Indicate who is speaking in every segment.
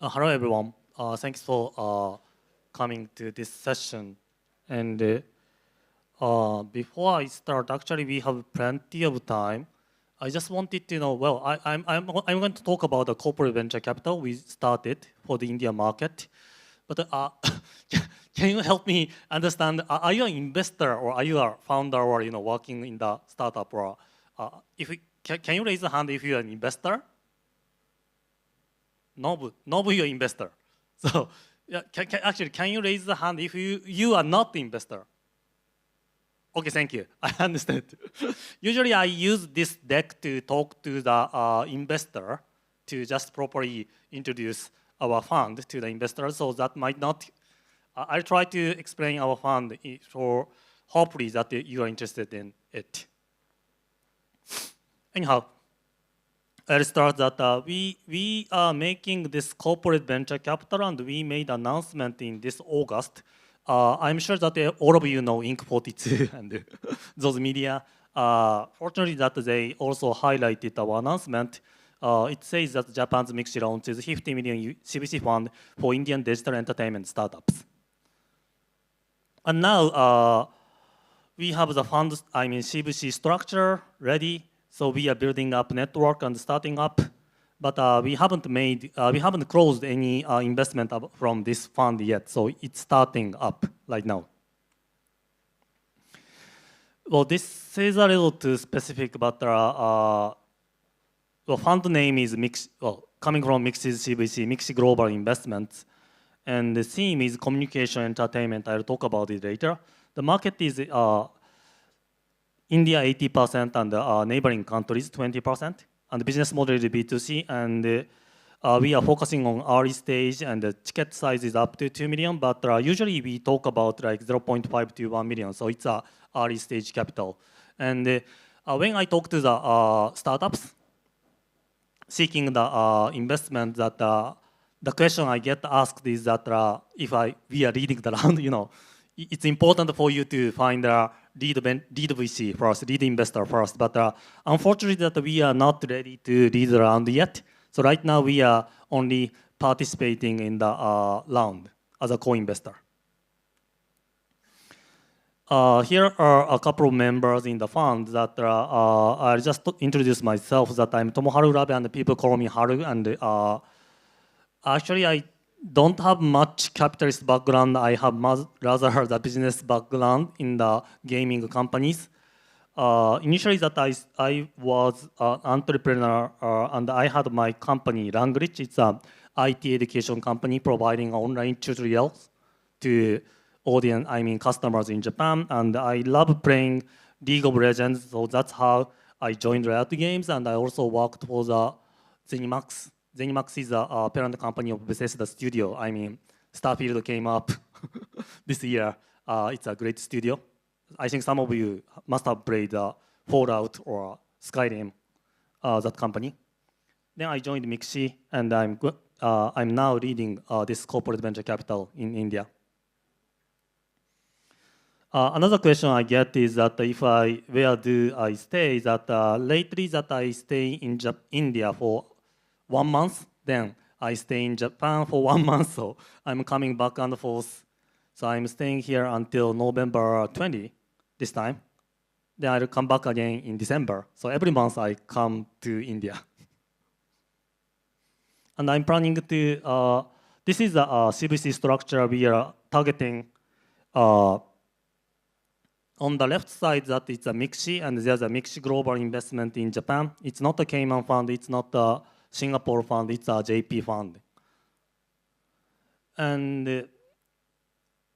Speaker 1: Hello, everyone. Thanks for coming to this session. And before I start, actually, we have plenty of time. I just wanted to know. Well, I'm going to talk about the corporate venture capital we started for the India market. But can you help me understand? Are you an investor or are you a founder or working in the startup? Or if can you raise a hand if you're an investor? Nobu, you're investor. So yeah, actually, can you raise the hand if you are not the investor? Okay, thank you. I understand. Usually, I use this deck to talk to the investor to just properly introduce our fund to the investor. So that might not. I'll try to explain our fund for hopefully that you are interested in it. Anyhow. I'll start that we are making this corporate venture capital, and we made announcement in this August. I'm sure that all of you know Inc. 42 and those media. Fortunately, that they also highlighted our announcement. It says that Japan's MIXI launches 50 million CVC fund for Indian digital entertainment startups. And now we have the fund, CVC structure ready. So we are building up network and starting up, but we haven't closed any investment from this fund yet. So it's starting up right now. Well, this is a little too specific, but well, fund name is MIXI. Well, coming from MIXI's CVC, MIXI Global Investments, and the theme is communication entertainment. I'll talk about it later. The market is India 80% and neighboring countries 20%. And the business model is B2C, and we are focusing on early stage, and the ticket size is up to 2 million, but usually we talk about like 0.5 to 1 million, so it's a early stage capital. And when I talk to the startups seeking the investment, that the question I get asked is that if we are leading the round, it's important for you to find a lead VC first, lead investor first. But unfortunately, that we are not ready to lead the round yet. So right now we are only participating in the round as a co-investor. Here are a couple of members in the fund that I'll just introduce myself. That I'm Tomoharu Rabe, and people call me Haru. And actually, I don't have much capitalist background. I have rather the business background in the gaming companies. Initially, that I was an entrepreneur, and I had my company Language. It's an IT education company providing online tutorials to customers in Japan. And I love playing League of Legends, so that's how I joined Riot Games. And I also worked for the ZeniMax. ZeniMax is a parent company of Bethesda Studio. Starfield came up this year. It's a great studio. I think some of you must have played Fallout or Skyrim, that company. Then I joined MIXI, and I'm now leading this corporate venture capital in India. Another question I get is that where do I stay? That lately that I stay in India for 1 month, then I stay in Japan for 1 month, so I'm coming back and forth. So I'm staying here until November 20 this time. Then I'll come back again in December. So every month I come to India. And I'm planning to, this is the CVC structure we are targeting. On the left side, that it's a MIXI, and there's a MIXI Global Investment in Japan. It's not a Cayman fund, it's not a Singapore fund, it's a JP fund. And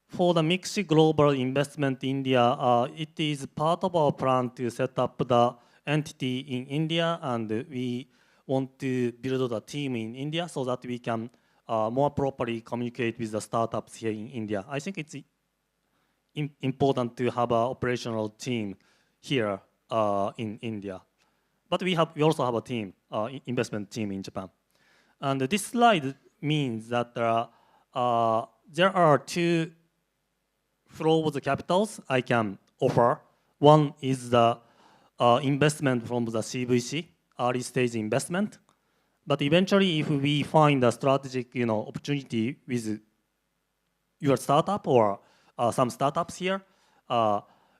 Speaker 1: for the MIXI Global Investment India, it is part of our plan to set up the entity in India, and we want to build a team in India so that we can more properly communicate with the startups here in India. I think it's important to have an operational team here in India. But we also have a team, investment team in Japan. And this slide means that there are two flows of capitals I can offer. One is the investment from the CVC, early stage investment. But eventually, if we find a strategic, opportunity with your startup or some startups here,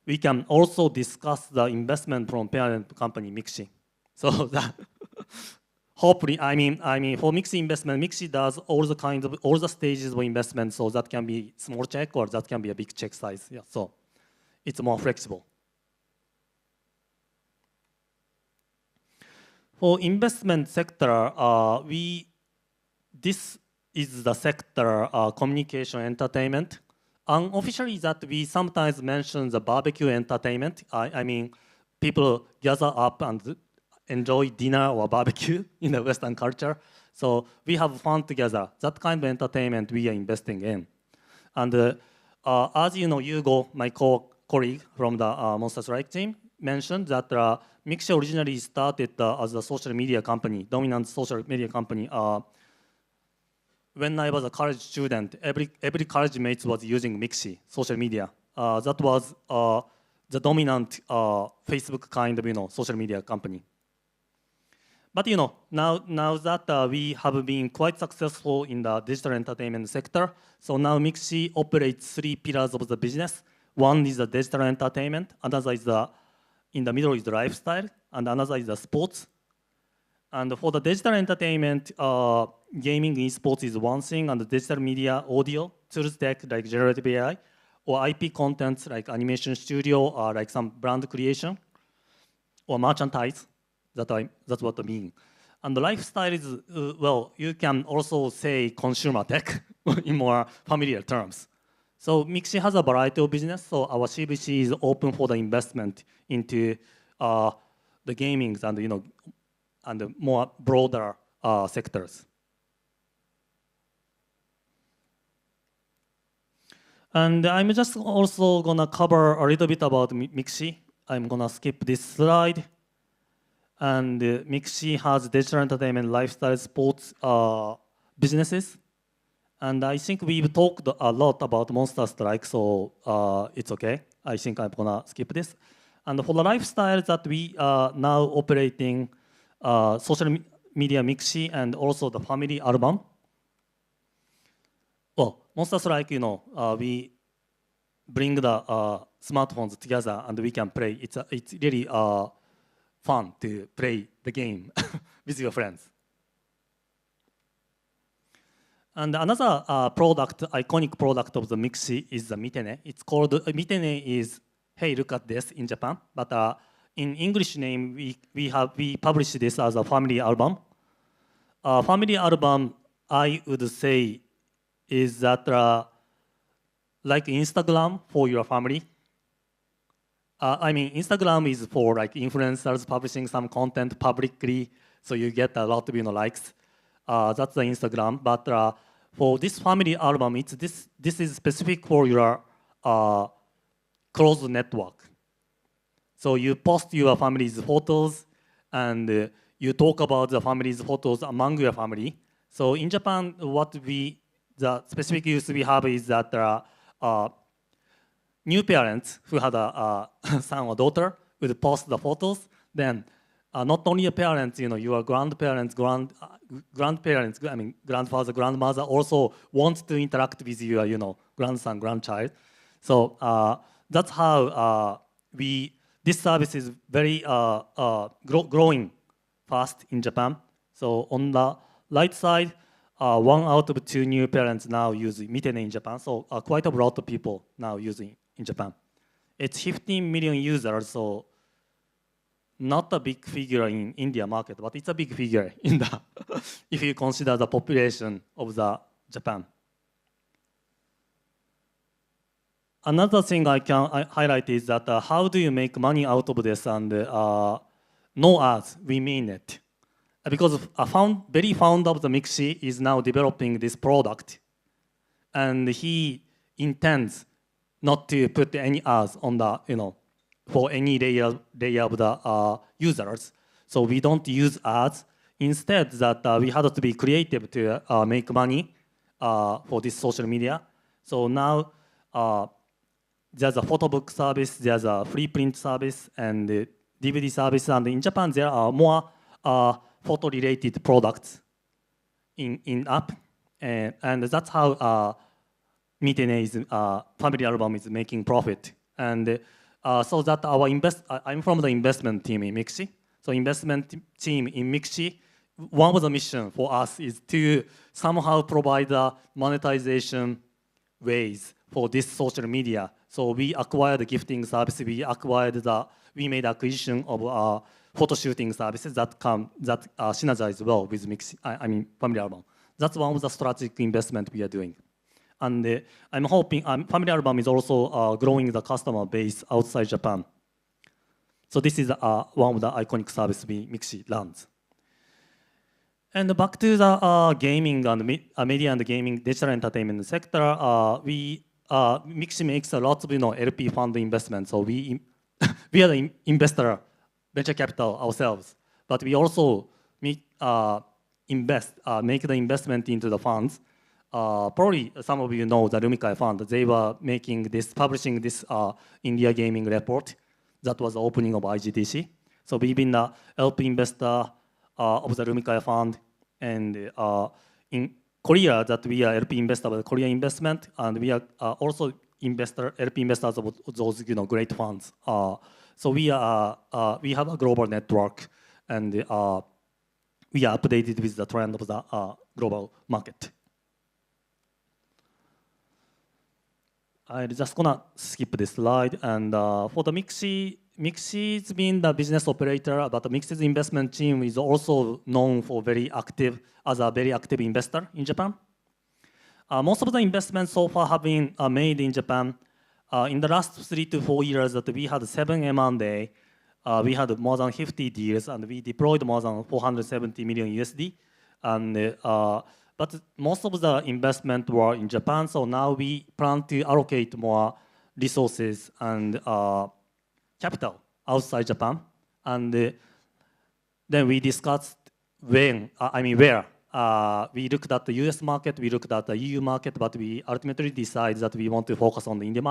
Speaker 1: we can also discuss the investment from parent company MIXI. So that hopefully, for MIXI investment, MIXI does all the stages of investment. So that can be small check or that can be a big check size. Yeah, so it's more flexible. For investment sector, this is the sector communication entertainment. Unofficially, that we sometimes mention the barbecue entertainment. I mean, people gather up and enjoy dinner or barbecue in the Western culture. So we have fun together. That kind of entertainment we are investing in. And as you know, Hugo, my colleague from the Monster Strike team, mentioned that MIXI originally started as a social media company, dominant social media company. When I was a college student, every college mate was using MIXI, social media. That was the dominant Facebook kind of social media company. But now that we have been quite successful in the digital entertainment sector, so now MIXI operates 3 pillars of the business. One is the digital entertainment, another is in the middle is the lifestyle, and another is the sports. And for the digital entertainment, gaming in sports is one thing, and the digital media, audio, tools tech like generative AI, or IP contents like animation studio, or like some brand creation, or merchandise. That's what I mean. And the lifestyle is, well, you can also say consumer tech in more familiar terms. So MIXI has a variety of business, so our CVC is open for the investment into the gaming and the more broader sectors. And I'm just also gonna cover a little bit about MIXI. I'm gonna skip this slide. And MIXI has digital entertainment, lifestyle, sports businesses. And I think we've talked a lot about Monster Strike, so it's okay. I think I'm gonna skip this. And for the lifestyle that we are now operating social media MIXI and also the family album. Well, Monster Strike, we bring the smartphones together and we can play. It's really fun to play the game with your friends. And another iconic product of the MIXI is the Mitene. It's called, Mitene is, hey, look at this in Japan. But in English name, we publish this as a family album. Family album, I would say, is that like Instagram for your family. Instagram is for like influencers publishing some content publicly, so you get a lot of likes. That's the Instagram. But for this family album, this is specific for your closed network. So you post your family's photos, and you talk about the family's photos among your family. So in Japan, the specific use we have is that new parents who had a son or daughter would post the photos. Then not only your parents, your grandparents, grandparents, grandfather, grandmother also want to interact with your, grandson, grandchild. So that's how this service is very growing fast in Japan. So on the right side, 1 out of 2 new parents now use Mitene in Japan. So quite a lot of people now using in Japan. It's 15 million users, so not a big figure in India market, but it's a big figure in the if you consider the population of the Japan. Another thing I can highlight is that how do you make money out of this, and no ads, we mean it. Because very founder of the MIXI is now developing this product, and he intends not to put any ads on the, for any layer of the users. So we don't use ads. Instead, that we had to be creative to make money for this social media. So now there's a photo book service, there's a free print service, and DVD service. And in Japan, there are more photo-related products in app, and that's how family album is making profit. And so that I'm from the investment team in MIXI. So investment team in MIXI, one of the mission for us is to somehow provide the monetization ways for this social media. So we acquired the gifting service, we made acquisition of photo shooting services that synergize well with MIXI, Family Album. That's one of the strategic investment we are doing. And I'm hoping Family Album is also growing the customer base outside Japan. So this is one of the iconic services MIXI runs. And back to the gaming and media and gaming digital entertainment sector, MIXI makes a lot of LP fund investment. So we are the investor, venture capital ourselves, but we also make the investment into the funds. Probably some of you know the Rumikai Fund. They were publishing this India gaming report that was the opening of IGDC. So we've been the LP investor of the Rumikai Fund, and in Korea that we are LP investor of the Korea investment, and we are also LP investors of those great funds. So we have a global network, and we are updated with the trend of the global market. I'm just gonna skip this slide, and for the MIXI's been the business operator, but the MIXI's investment team is also known for as a very active investor in Japan. Most of the investments so far have been made in Japan. In the last 3 to 4 years that we had 7 M&A, we had more than 50 deals, and we deployed more than 470 million USD. And but most of the investment were in Japan, so now we plan to allocate more resources and capital outside Japan. And then we discussed where. We looked at the US market, we looked at the EU market, but we ultimately decided that we want to focus on the India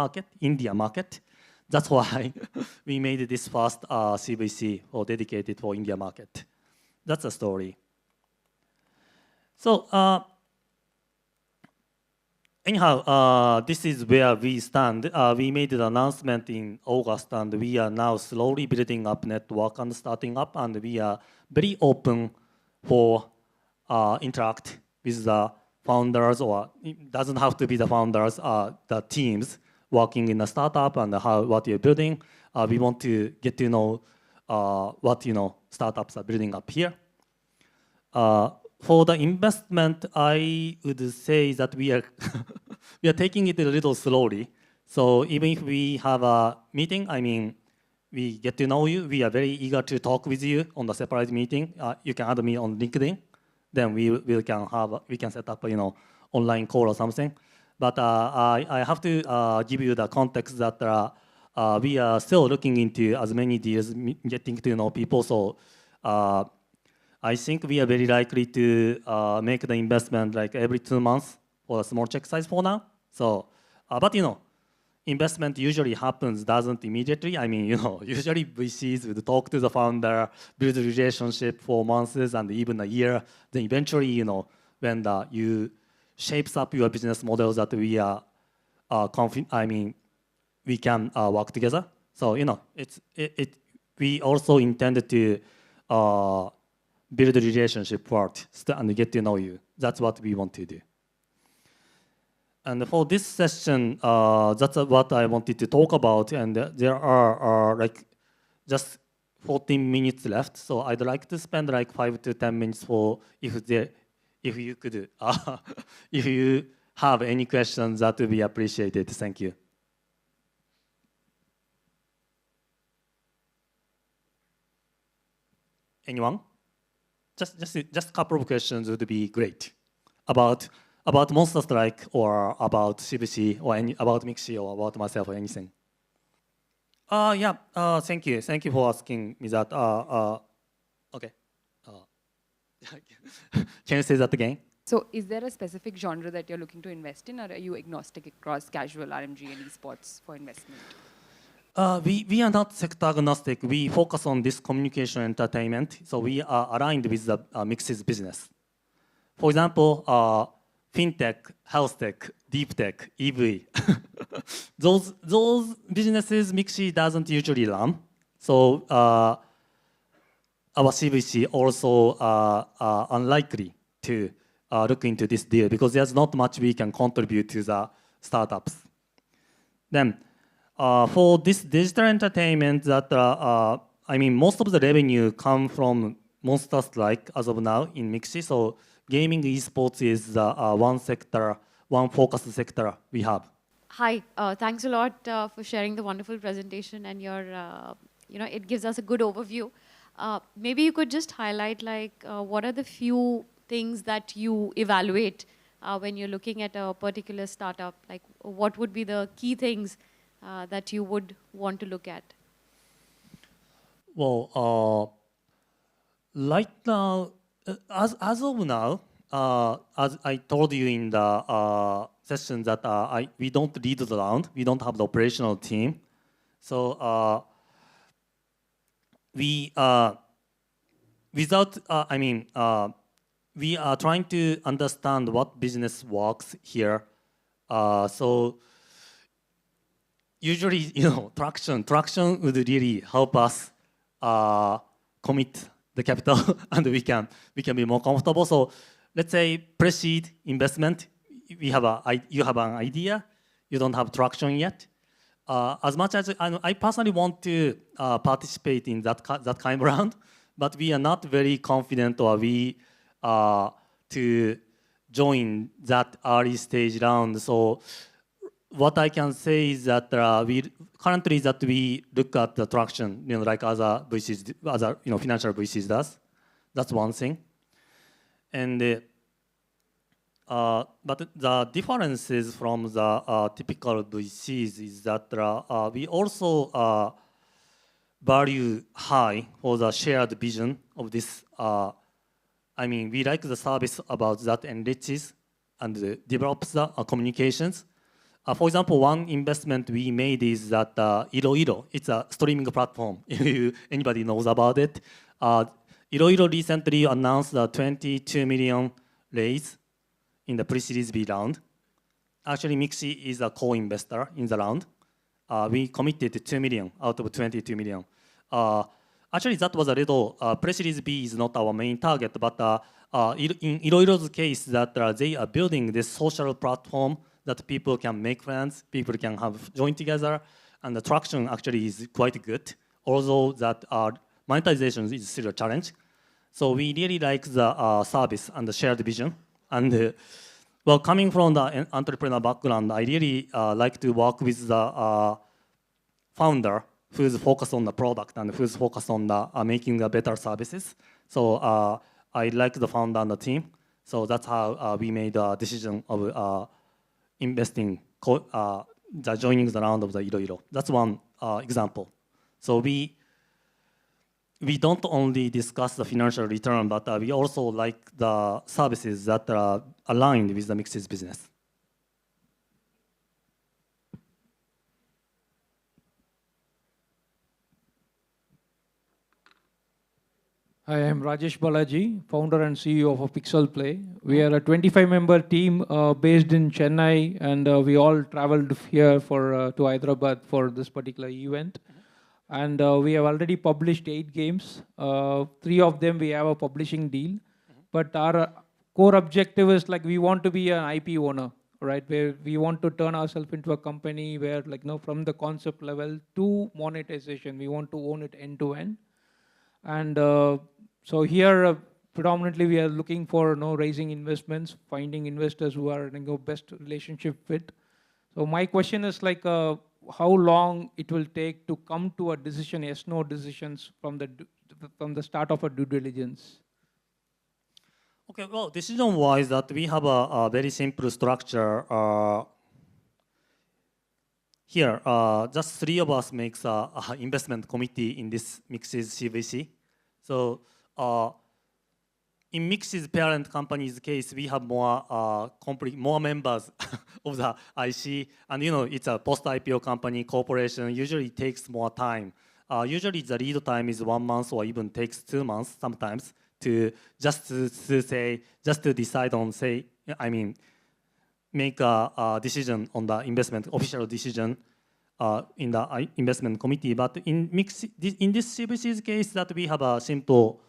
Speaker 1: market. That's why we made this first CVC dedicated for India market. That's the story. So anyhow, this is where we stand. We made the announcement in August, and we are now slowly building up network and starting up, and we are very open for interact with the founders, or it doesn't have to be the founders, the teams working in a startup and what you're building. We want to get to know what startups are building up here. For the investment, I would say that we are we are taking it a little slowly. So even if we have a meeting, we get to know you. We are very eager to talk with you on the separate meeting. You can add me on LinkedIn. Then we can set up online call or something. But I have to give you the context that we are still looking into as many deals, getting to know people. So I think we are very likely to make the investment like every 2 months for a small check size for now. So, but investment usually doesn't immediately. Usually VCs would talk to the founder, build a relationship for months and even a year. Then eventually, when you shapes up your business models that we are we can work together. So we also intended to build a relationship first and get to know you. That's what we want to do. And for this session, that's what I wanted to talk about. And there are just 14 minutes left. So I'd like to spend 5 to 10 minutes for if you could, if you have any questions, that would be appreciated. Thank you. Anyone? Just a couple of questions would be great about Monster Strike or about CVC or about MIXI or about myself or anything. Yeah. Thank you. Thank you for asking me that. Okay. Can you say that again?
Speaker 2: So, is there a specific genre that you're looking to invest in, or are you agnostic across casual, RMG, and esports for investment?
Speaker 1: We are not sector agnostic. We focus on this communication entertainment. So we are aligned with the MIXI's business. For example, fintech, health tech, deep tech, EV. those businesses MIXI doesn't usually run. So our CVC also unlikely to look into this deal because there's not much we can contribute to the startups. Then, for this digital entertainment, I mean, most of the revenue come from Monster Strike as of now in MIXI. So gaming esports is one sector, one focus sector we have.
Speaker 3: Hi, thanks a lot for sharing the wonderful presentation and your, it gives us a good overview. Maybe you could just highlight what are the few things that you evaluate when you're looking at a particular startup? Like what would be the key things that you would want to look at?
Speaker 1: Well, right now, as of now, as I told you in the session that we don't lead the round, we don't have the operational team. So we are trying to understand what business works here. So usually, traction would really help us commit the capital, and we can be more comfortable. So let's say pre-seed investment. You have an idea, you don't have traction yet. As much as I personally want to participate in that kind of round, but we are not very confident or to join that early stage round. So what I can say is that we look at the traction, like other VCs, financial VCs does. That's one thing. And but the differences from the typical VCs is that we also value high for the shared vision of this. We like the service about that enriches and develops the communications. For example, one investment we made is that Iroiro. It's a streaming platform. If anybody knows about it, Iroiro recently announced a 22 million raise in the pre-series B round. Actually, MIXI is a co-investor in the round. We committed 2 million out of 22 million. Actually, that was a little, pre-series B is not our main target, but in Iroiro's case, that they are building this social platform that people can make friends, people can have join together, and the traction actually is quite good, although that monetization is still a challenge. So we really like the service and the shared vision. And well, coming from the entrepreneur background, I really like to work with the founder who's focused on the product and who's focused on the, making better services. So I like the founder and the team. So that's how we made a decision of investing, joining the round of the Iroiro. That's one example. So we don't only discuss the financial return, but we also like the services that are aligned with the MIXI's business.
Speaker 4: Hi, I'm Rajesh Balaji, founder and CEO of Pixel Play. We are a 25-member team based in Chennai, and we all traveled here to Hyderabad for this particular event. And we have already published 8 games. 3 of them we have a publishing deal. But our core objective is we want to be an IP owner, right? Where we want to turn ourselves into a company where from the concept level to monetization, we want to own it end to end. And so here, predominantly, we are looking for raising investments, finding investors who are best relationship fit. So my question is how long it will take to come to a decision, yes/no decisions from the start of a due diligence?
Speaker 1: Okay, well, decision-wise, that we have a very simple structure. Here, just 3 of us makes a investment committee in this MIXI's CVC. So in MIXI's parent company's case, we have more members of the IC, and it's a post-IPO company corporation. Usually it takes more time. Usually the lead time is 1 month or even takes 2 months sometimes to decide on make a decision on the investment, official decision in the investment committee. But in this CVC's case, that we have a simple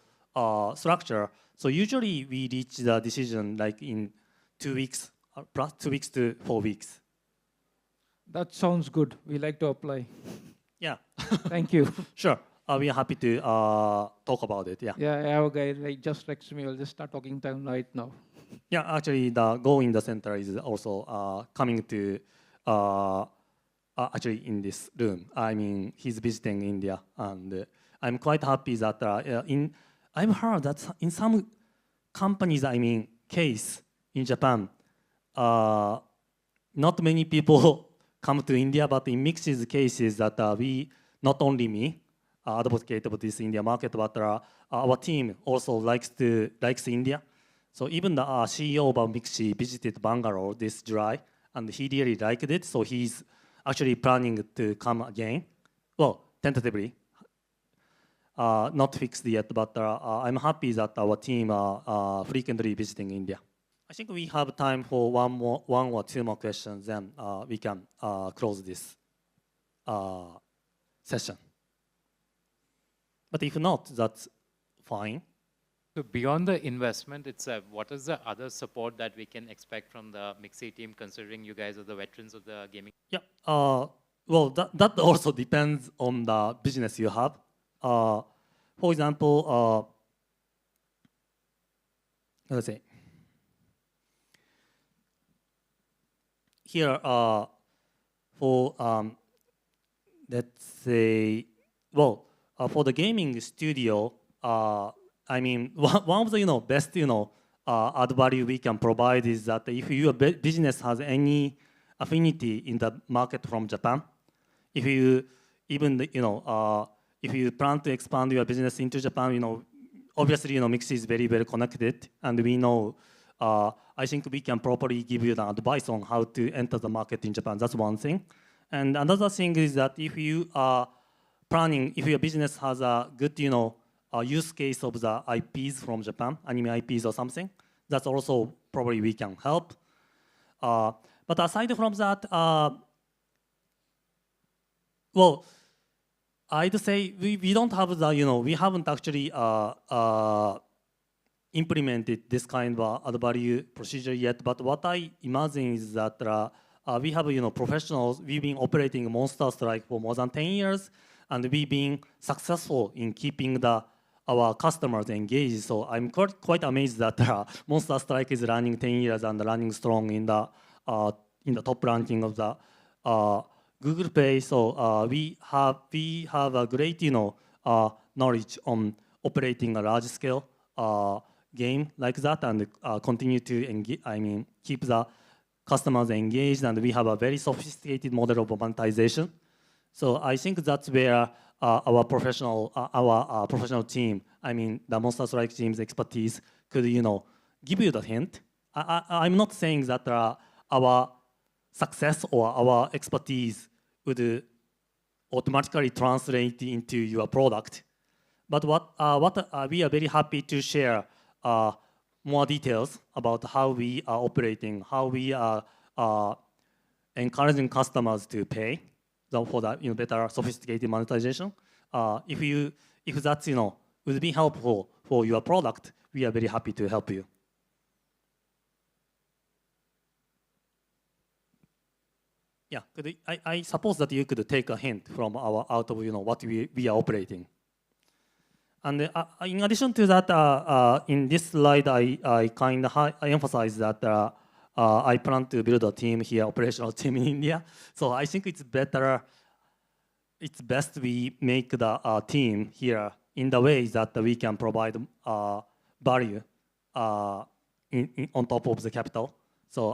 Speaker 1: structure. So usually we reach the decision like in 2 weeks, plus 2 weeks to 4 weeks.
Speaker 4: That sounds good. We like to apply.
Speaker 1: Yeah.
Speaker 4: Thank you.
Speaker 1: Sure. We are happy to talk about it. Yeah.
Speaker 4: Yeah, I have a guy just next to me. I'll just start talking to him right now.
Speaker 1: Yeah, actually, the Go in the center is also coming to actually in this room. I mean, he's visiting India, and I'm quite happy that I've heard that in some companies, case in Japan, not many people come to India, but in MIXI's case is that we, not only me, advocate of this India market, but our team also likes India. So even the CEO of MIXI visited Bangalore this July, and he really liked it. So he's actually planning to come again. Well, tentatively, not fixed yet, but I'm happy that our team are frequently visiting India. I think we have time for one or two more questions, then we can close this session. But if not, that's fine.
Speaker 5: So beyond the investment itself, what is the other support that we can expect from the MIXI team, considering you guys are the veterans of the gaming?
Speaker 1: Yeah, well, that also depends on the business you have. For example, let's say, here, let's say, well, for the gaming studio, one of the best add value we can provide is that if your business has any affinity in the market from Japan, if you even if you plan to expand your business into Japan, obviously MIXI is very very connected, and we know. I think we can properly give you the advice on how to enter the market in Japan. That's one thing, and another thing is that if you are planning, if your business has a good use case of the IPs from Japan, anime IPs or something, that's also probably we can help. But aside from that, well, I'd say we don't have the, we haven't actually implemented this kind of add value procedure yet. But what I imagine is that we have, professionals. We've been operating Monster Strike for more than 10 years, and we've been successful in keeping our customers engaged. So I'm quite amazed that Monster Strike is running 10 years and running strong in the top ranking of the Google Play. So we have a great knowledge on operating a large scale game like that, and continue to engage, keep the customers engaged, and we have a very sophisticated model of monetization. So I think that's where our professional team, the Monster Strike team's expertise could, give you the hint. I'm not saying that our success or our expertise would automatically translate into your product, but what we are very happy to share more details about how we are operating, how we are encouraging customers to pay for that better sophisticated monetization. If that's would be helpful for your product, we are very happy to help you. Yeah, I suppose that you could take a hint from out of what we are operating. And in addition to that, in this slide, I emphasize that I plan to build a team here, operational team in India. So I think it's best we make the team here in the way that we can provide value on top of the capital. So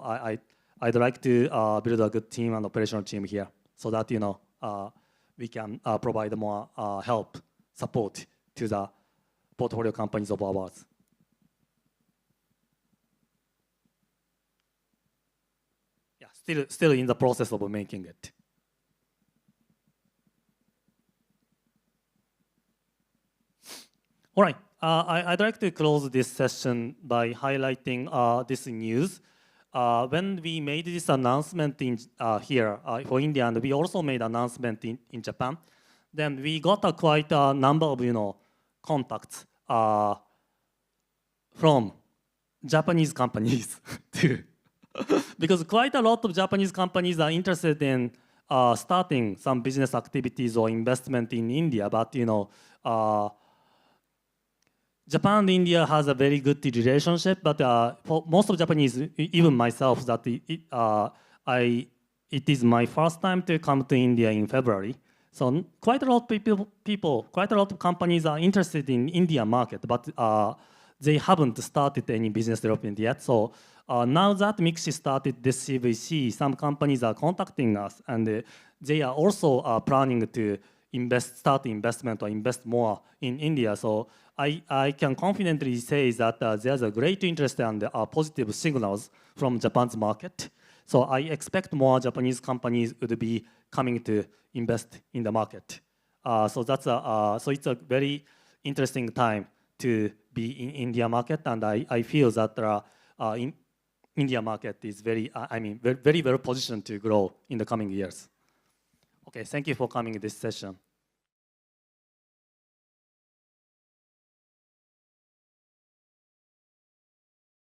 Speaker 1: I'd like to build a good team and operational team here, so that we can provide more help, support to the portfolio companies of ours. still in the process of making it. All right, I'd like to close this session by highlighting this news. When we made this announcement in here for India, and we also made announcement in Japan, then we got quite a number of contacts from Japanese companies too, because quite a lot of Japanese companies are interested in starting some business activities or investment in India, but Japan and India has a very good relationship, but for most of Japanese, even myself, that it is my first time to come to India in February. So quite a lot of quite a lot of companies are interested in India market, but they haven't started any business development yet. So now that MIXI started this CVC, some companies are contacting us, and they are also planning to start investment or invest more in India. So I can confidently say that there's a great interest and positive signals from Japan's market. So I expect more Japanese companies would be coming to invest in the market. So it's a very interesting time to be in India market, and I feel that in India market is very very well positioned to grow in the coming years. Okay, thank you for coming to this session.